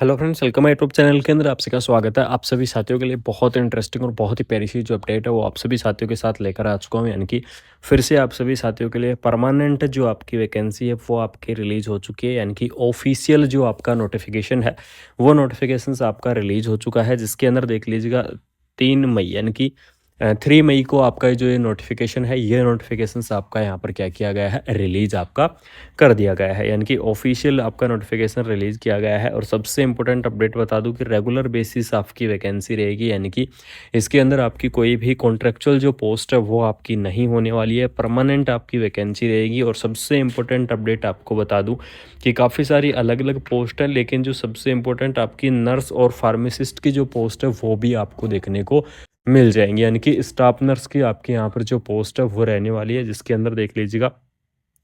Hello friends, welcome YouTube channel के अंदर आपसे का स्वागत है। आप सभी साथियों के लिए बहुत इंटरेस्टिंग और बहुत ही प्यारी सी जो अपडेट है वो आप सभी साथियों के साथ लेकर आ चुका हूँ। यानी कि फिर से आप सभी साथियों के लिए परमानेंट जो आपकी वैकेंसी है वो आपकी रिलीज़ हो चुकी है। यानी कि ऑफिशियल जो आपका नोटिफिकेशन है वो नोटिफिकेशन आपका रिलीज़ हो चुका है, जिसके अंदर देख लीजिएगा 3 मई यानी कि 3 मई को आपका जो ये नोटिफिकेशन है, ये नोटिफिकेशंस आपका यहाँ पर क्या किया गया है, रिलीज़ आपका कर दिया गया है। यानी कि ऑफिशियल आपका नोटिफिकेशन रिलीज़ किया गया है। और सबसे इंपॉर्टेंट अपडेट बता दूं कि रेगुलर बेसिस आपकी वैकेंसी रहेगी। यानी कि इसके अंदर आपकी कोई भी कॉन्ट्रेक्चुअल जो पोस्ट है वो आपकी नहीं होने वाली है, परमानेंट आपकी वैकेंसी रहेगी। और सबसे इंपॉर्टेंट अपडेट आपको बता दूं कि काफ़ी सारी अलग अलग पोस्ट है, लेकिन जो सबसे इंपॉर्टेंट आपकी नर्स और फार्मासिस्ट की जो पोस्ट है वो भी आपको देखने को मिल जाएंगी। यानी कि स्टाफ नर्स की आपके यहाँ पर जो पोस्ट है वो रहने वाली है, जिसके अंदर देख लीजिएगा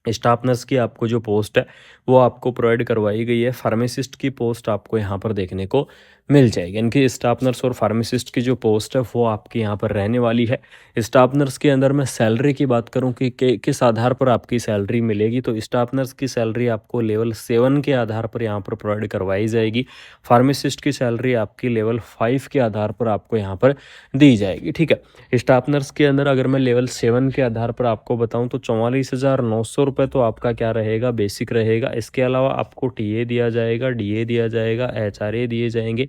स्टाफ नर्स की आपको जो पोस्ट है वो आपको प्रोवाइड करवाई गई है। फार्मासिस्ट की पोस्ट आपको यहाँ पर देखने को मिल जाएगी। इनकी स्टाफ नर्स और फार्मासिस्ट की जो पोस्ट है वो आपकी यहाँ पर रहने वाली है। स्टाफ नर्स के अंदर मैं सैलरी की बात करूँ कि किस आधार पर आपकी सैलरी मिलेगी, तो स्टाफ नर्स की सैलरी आपको लेवल 7 के आधार पर यहाँ पर प्रोवाइड करवाई जाएगी। फार्मासिस्ट की सैलरी आपकी लेवल 5 के आधार पर आपको यहाँ पर दी जाएगी। ठीक है, स्टाफ नर्स के अंदर अगर मैं लेवल 7 के आधार पर आपको बताऊं तो 44,900 रुपये तो आपका क्या रहेगा, बेसिक रहेगा। इसके अलावा आपको टीए दिया जाएगा, डीए दिया जाएगा, एचआरए दिए जाएंगे,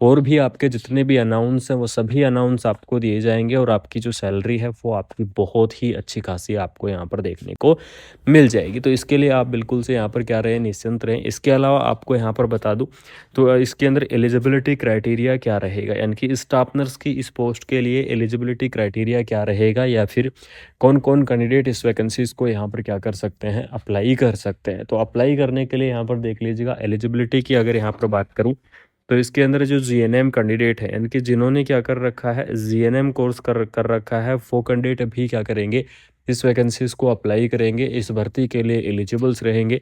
और भी आपके जितने भी अनाउंस हैं वो सभी अनाउंस आपको दिए जाएंगे। और आपकी जो सैलरी है वो आपकी बहुत ही अच्छी खासी आपको यहाँ पर देखने को मिल जाएगी। तो इसके लिए आप बिल्कुल से यहाँ पर क्या रहें, निश्चिंत रहें। इसके अलावा आपको यहाँ पर बता दूँ तो इसके अंदर एलिजिबिलिटी क्राइटेरिया क्या रहेगा, यानी कि स्टाफ नर्स की इस पोस्ट के लिए एलिजिबिलिटी क्राइटेरिया क्या रहेगा, या फिर कौन कौन कैंडिडेट इस वैकेंसीज को यहाँ पर क्या कर सकते हैं, अप्लाई कर सकते हैं। तो अप्लाई करने के लिए यहाँ पर देख लीजिएगा एलिजिबिलिटी की अगर यहाँ पर बात करूँ तो इसके अंदर जो जीएनएम कैंडिडेट है, यानी कि जिन्होंने क्या कर रखा है, जीएनएम कोर्स कर रखा है, वो कैंडिडेट भी क्या करेंगे, इस वैकेंसीज को अप्लाई करेंगे, इस भर्ती के लिए एलिजिबल्स रहेंगे।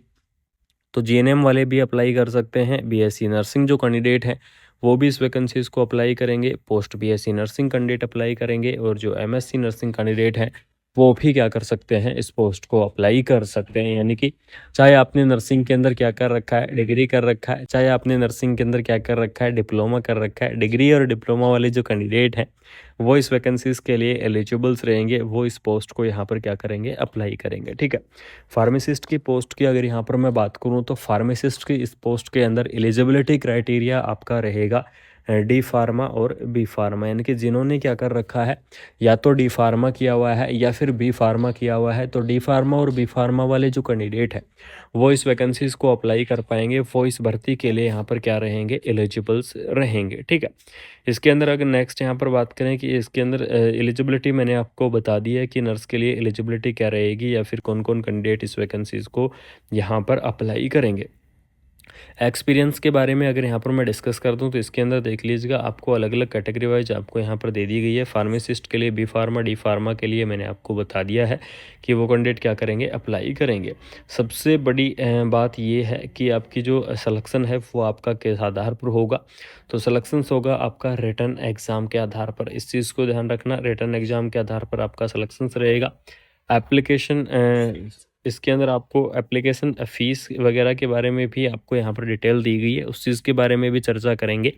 तो जीएनएम वाले भी अप्लाई कर सकते हैं। बीएससी नर्सिंग जो कैंडिडेट हैं वो भी इस वैकेंसीज को अप्लाई करेंगे। Post BSc nursing candidate apply करेंगे, और जो एमएससी नर्सिंग कैंडिडेट हैं वो भी क्या कर सकते हैं, इस पोस्ट को अप्लाई कर सकते हैं। यानी कि चाहे आपने नर्सिंग के अंदर क्या कर रखा है, डिग्री कर रखा है, चाहे आपने नर्सिंग के अंदर क्या कर रखा है, डिप्लोमा कर रखा है, डिग्री और डिप्लोमा वाले जो कैंडिडेट हैं वो इस वैकेंसीज के लिए एलिजिबल्स रहेंगे, वो इस पोस्ट को यहाँ पर क्या करेंगे, अप्लाई करेंगे। ठीक है, फार्मासिस्ट की पोस्ट की अगर यहाँ पर मैं बात करूँ तो फार्मासिस्ट की इस पोस्ट के अंदर एलिजिबिलिटी क्राइटेरिया आपका रहेगा डी फार्मा और बी फार्मा। यानी कि जिन्होंने क्या कर रखा है, या तो डी फार्मा किया हुआ है या फिर बी फार्मा किया हुआ है, तो डी फार्मा और बी फार्मा वाले जो कैंडिडेट हैं वो इस वैकेंसीज को अप्लाई कर पाएंगे, वो इस भर्ती के लिए यहाँ पर क्या रहेंगे, एलिजिबल्स रहेंगे। ठीक है, इसके अंदर अगर नेक्स्ट यहाँ पर बात करें कि इसके अंदर एलिजिबिलिटी मैंने आपको बता दी है कि नर्स के लिए एलिजिबिलिटी क्या रहेगी, या फिर कौन कौन कैंडिडेट इस वैकेंसीज को यहाँ पर अप्लाई करेंगे। एक्सपीरियंस के बारे में अगर यहाँ पर मैं डिस्कस कर दूँ तो इसके अंदर देख लीजिएगा आपको अलग अलग कैटेगरी वाइज आपको यहाँ पर दे दी गई है। फार्मासिस्ट के लिए बी फार्मा, डी फार्मा के लिए मैंने आपको बता दिया है कि वो कैंडिडेट क्या करेंगे, अप्लाई करेंगे। सबसे बड़ी बात ये है कि आपकी जो सलेक्शन है वो आपका किस आधार पर होगा, तो सलेक्शंस होगा आपका रिटर्न एग्ज़ाम के आधार पर। इस चीज़ को ध्यान रखना, रिटर्न एग्ज़ाम के आधार पर आपका सलेक्शंस रहेगा। एप्लीकेशन इसके अंदर आपको एप्लीकेशन फ़ीस वगैरह के बारे में भी आपको यहाँ पर डिटेल दी गई है, उस चीज़ के बारे में भी चर्चा करेंगे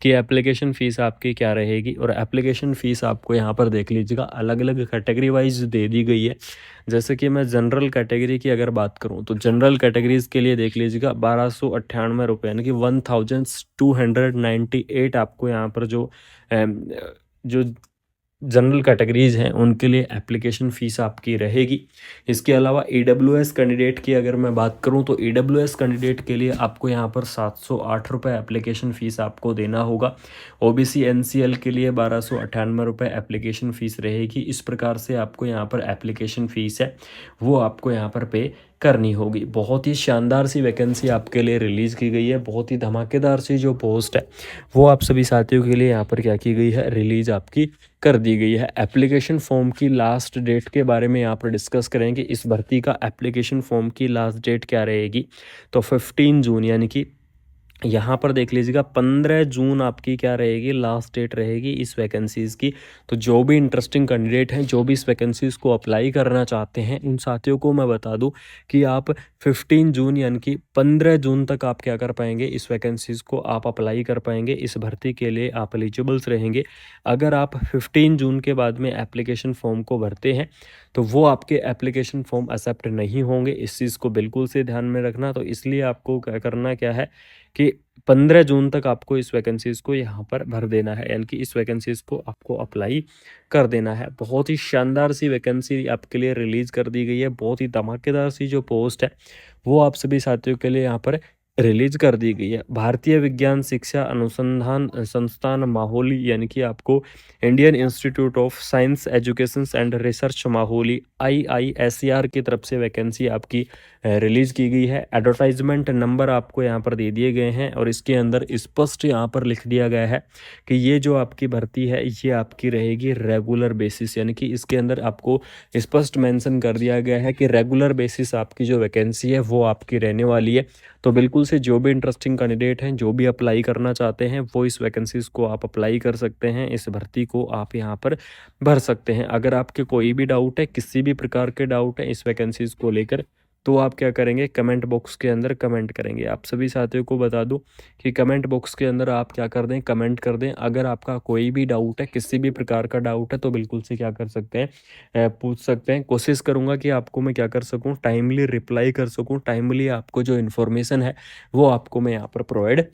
कि एप्लीकेशन फ़ीस आपकी क्या रहेगी। और एप्लीकेशन फ़ीस आपको यहाँ पर देख लीजिएगा अलग अलग कैटेगरी वाइज दे दी गई है। जैसे कि मैं जनरल कैटेगरी की अगर बात करूँ तो जनरल कैटेगरीज़ के लिए देख लीजिएगा 1298 रुपये, यानी कि 1298 आपको यहाँ पर जो जनरल कैटेगरीज़ हैं उनके लिए एप्लीकेशन फ़ीस आपकी रहेगी। इसके अलावा ईडब्ल्यूएस कैंडिडेट की अगर मैं बात करूं तो ईडब्ल्यूएस कैंडिडेट के लिए आपको यहां पर 708 रुपये एप्लीकेशन फ़ीस आपको देना होगा। ओबीसी एनसीएल के लिए 1298 रुपये एप्लीकेशन फ़ीस रहेगी। इस प्रकार से आपको यहां पर एप्लीकेशन फ़ीस है वो आपको यहां पर पे करनी होगी। बहुत ही शानदार सी वैकेंसी आपके लिए रिलीज़ की गई है, बहुत ही धमाकेदार सी जो पोस्ट है वो आप सभी साथियों के लिए यहाँ पर क्या की गई है, रिलीज़ आपकी कर दी गई है। एप्लीकेशन फॉर्म की लास्ट डेट के बारे में यहाँ पर डिस्कस करेंगे। इस भर्ती का एप्लीकेशन फॉर्म की लास्ट डेट क्या रहेगी, तो 15 जून, यानी कि यहाँ पर देख लीजिएगा 15 जून आपकी क्या रहेगी, लास्ट डेट रहेगी इस वैकेंसीज़ की। तो जो भी इंटरेस्टिंग कैंडिडेट हैं, जो भी इस वैकेंसीज़ को अप्लाई करना चाहते हैं, उन साथियों को मैं बता दूं कि आप 15 जून यानी कि 15 जून तक आप क्या कर पाएंगे, इस वैकेंसीज़ को आप अप्लाई कर पाएंगे। इस भर्ती के लिए आप एलिजिबल्स रहेंगे। अगर आप 15 जून के बाद में एप्लीकेशन फॉर्म को भरते हैं तो वो आपके एप्लीकेशन फॉर्म एक्सेप्ट नहीं होंगे। इस चीज़ को बिल्कुल से ध्यान में रखना। तो इसलिए आपको क्या करना क्या है कि 15 जून तक आपको इस वैकेंसीज़ को यहाँ पर भर देना है, यानी कि इस वैकेंसीज़ को आपको अप्लाई कर देना है। बहुत ही शानदार सी वैकेंसी आपके लिए रिलीज़ कर दी गई है। बहुत ही धमाकेदार सी जो पोस्ट है वो आप सभी साथियों के लिए यहाँ पर रिलीज कर दी गई है। भारतीय विज्ञान शिक्षा अनुसंधान संस्थान माहौली, यानी कि आपको Indian institute of science education and research Mahauli IISER की तरफ से वैकेंसी आपकी रिलीज की गई है। एडवर्टाइजमेंट नंबर आपको यहाँ पर दे दिए गए हैं और इसके अंदर स्पष्ट यहाँ पर लिख दिया गया है कि ये जो आपकी भर्ती है ये आपकी रहेगी रेगुलर बेसिस, यानी कि इसके अंदर आपको स्पष्ट मेंशन कर दिया गया है कि रेगुलर बेसिस आपकी जो वैकेंसी है वो आपकी रहने वाली है। तो बिल्कुल से जो भी इंटरेस्टिंग कैंडिडेट हैं, जो भी अप्लाई करना चाहते हैं, वो इस वैकेंसीज़ को आप अप्लाई कर सकते हैं। इस भर्ती को आप यहाँ पर भर सकते हैं। अगर आपके कोई भी डाउट है, किसी भी प्रकार के डाउट है इस वैकेंसीज़ को लेकर, तो आप क्या करेंगे, कमेंट बॉक्स के अंदर कमेंट करेंगे। आप सभी साथियों को बता दूं कि कमेंट बॉक्स के अंदर आप क्या कर दें, कमेंट कर दें। अगर आपका कोई भी डाउट है, किसी भी प्रकार का डाउट है, तो बिल्कुल से क्या कर सकते हैं, पूछ सकते हैं। कोशिश करूंगा कि आपको मैं क्या कर सकूं, टाइमली रिप्लाई कर सकूं, टाइमली आपको जो इन्फॉर्मेशन है वो आपको मैं यहाँ पर प्रोवाइड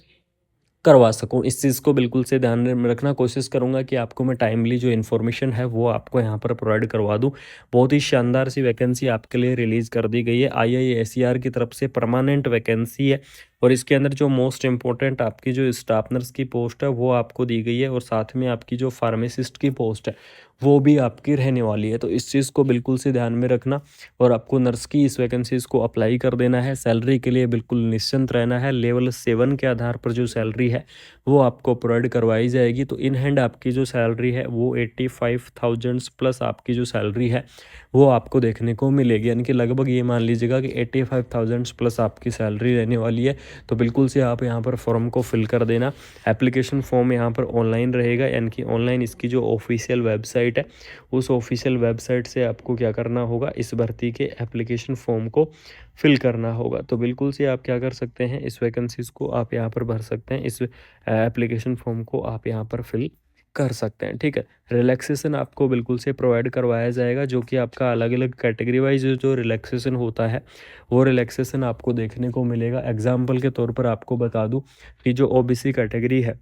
करवा सकूं। इस चीज़ को बिल्कुल से ध्यान में रखना। कोशिश करूंगा कि आपको मैं टाइमली जो इन्फॉर्मेशन है वो आपको यहाँ पर प्रोवाइड करवा दूं। बहुत ही शानदार सी वैकेंसी आपके लिए रिलीज़ कर दी गई है। IISER की तरफ से परमानेंट वैकेंसी है और इसके अंदर जो मोस्ट इम्पोर्टेंट आपकी जो स्टाफ नर्स की पोस्ट है वो आपको दी गई है और साथ में आपकी जो फार्मासिस्ट की पोस्ट है वो भी आपकी रहने वाली है। तो इस चीज़ को बिल्कुल से ध्यान में रखना और आपको नर्स की इस वैकेंसीज़ को अप्लाई कर देना है। सैलरी के लिए बिल्कुल निश्चिंत रहना है। लेवल 7 के आधार पर जो सैलरी है वो आपको प्रोवाइड करवाई जाएगी। तो इन हैंड आपकी जो सैलरी है वो 85,000 प्लस आपकी जो सैलरी है वो आपको देखने को मिलेगी, यानी कि लगभग ये मान लीजिएगा कि 85,000 प्लस आपकी सैलरी रहने वाली है। तो बिल्कुल से आप यहाँ पर फॉर्म को फिल कर देना। एप्लीकेशन फॉर्म यहाँ पर ऑनलाइन रहेगा, यानी कि ऑनलाइन इसकी जो ऑफिशियल वेबसाइट है उस ऑफिशियल वेबसाइट से आपको क्या करना होगा, इस भर्ती के एप्लीकेशन फॉर्म को फिल करना होगा। तो बिल्कुल से आप क्या कर सकते हैं, इस वैकेंसीज़ को आप यहाँ पर भर सकते हैं। इस एप्लीकेशन फॉर्म को आप यहाँ पर फिल कर सकते हैं। ठीक है, रिलैक्सेशन आपको बिल्कुल से प्रोवाइड करवाया जाएगा, जो कि आपका अलग अलग कैटेगरी वाइज जो रिलैक्सेशन होता है वो रिलैक्सेशन आपको देखने को मिलेगा। एग्जाम्पल के तौर पर आपको बता दूं कि जो OBC कैटेगरी है,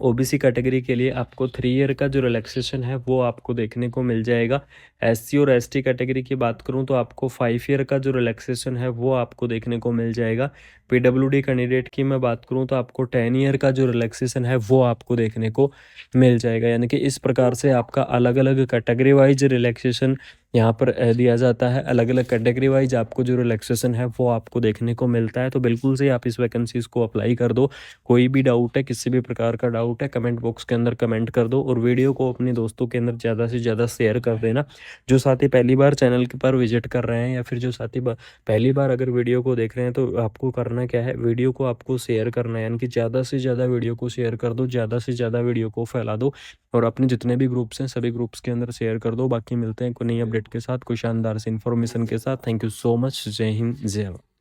OBC कैटेगरी के लिए आपको 3 ईयर का जो रिलैक्सेशन है वो आपको देखने को मिल जाएगा। SC और ST कैटेगरी की बात करूं तो आपको 5 ईयर का जो रिलैक्सेशन है वो आपको देखने को मिल जाएगा। PWD कैंडिडेट की मैं बात करूं तो आपको 10 ईयर का जो रिलैक्सेशन है वो आपको देखने को मिल जाएगा। यानी कि इस प्रकार से आपका अलग अलग कैटेगरी वाइज रिलैक्सेशन यहाँ पर दिया जाता है। अलग अलग कैटेगरी वाइज आपको जो रिलैक्सेशन है वो आपको देखने को मिलता है। तो बिल्कुल से आप इस वैकेंसीज़ को अप्लाई कर दो। कोई भी डाउट है, किसी भी प्रकार का डाउट है, कमेंट बॉक्स के अंदर कमेंट कर दो और वीडियो को अपने दोस्तों के अंदर ज़्यादा से ज़्यादा शेयर कर देना। जो साथी पहली बार चैनल के पर विजिट कर रहे हैं या फिर जो साथी पहली बार अगर वीडियो को देख रहे हैं तो आपको करना क्या है, वीडियो को आपको शेयर करना है, यानी कि ज़्यादा से ज़्यादा वीडियो को शेयर कर दो, ज़्यादा से ज़्यादा वीडियो को फैला दो और अपने जितने भी ग्रुप्स हैं सभी ग्रुप्स के अंदर शेयर कर दो। बाकी मिलते हैं कोई नई अपडेट के साथ, कोई शानदार से इन्फॉर्मेशन के साथ। Thank you so much. जय हिंद, जय भारत।